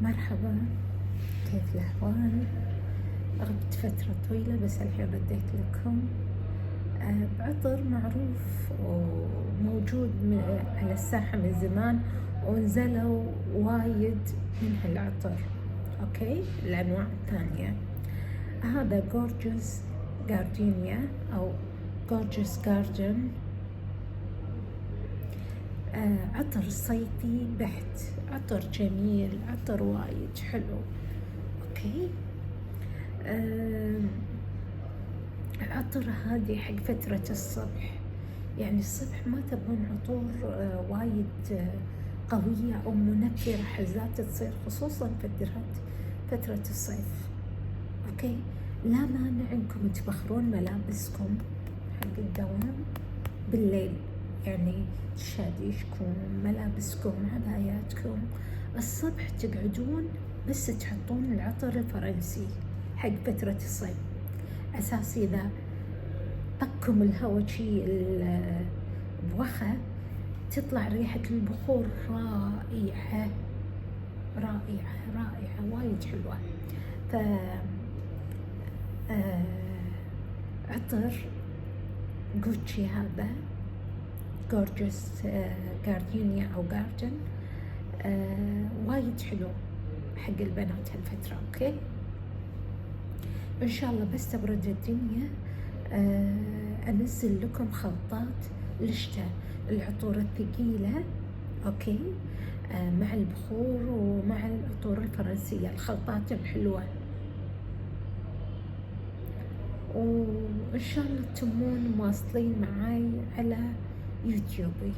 مرحبا، كيف الأحوال؟ غبت فترة طويلة بس الحين رديت لكم بعطر معروف وموجود على الساحة من زمان، ونزلوا وايد من هالعطر. أوكي، الأنواع الثانية هذا Gorgeous Gardenia أو Gorgeous Garden. عطر صيفي بحت، عطر جميل، عطر وايد حلو. اوكي، عطر هادي حق فترة الصبح، يعني الصبح ما تبون عطور وايد قوية أو منكرة حزات تصير، خصوصا فترة الصيف. اوكي، لا مانع انكم تبخرون ملابسكم حق الدوام بالليل، يعني شاديشكم، ملابسكم، عباياتكم. الصبح تقعدون بس تحطون العطر الفرنسي حق فترة الصيف، أساس إذا طقكم الهواء شي البوخة تطلع ريحة البخور رائعة رائعة رائعة، وايد حلوة. ف عطر جوتشي هذا Gorgeous Gardenia أو Garden وايد حلو حق البنات هالفترة. أوكي، إن شاء الله بس تبرد الدنيا أنزل لكم خلطات للشتاء، العطور الثقيلة. أوكي، مع البخور ومع العطور الفرنسية، الخلطات الحلوة، وإن شاء الله تمون مواصلين معاي على يوتيوبي.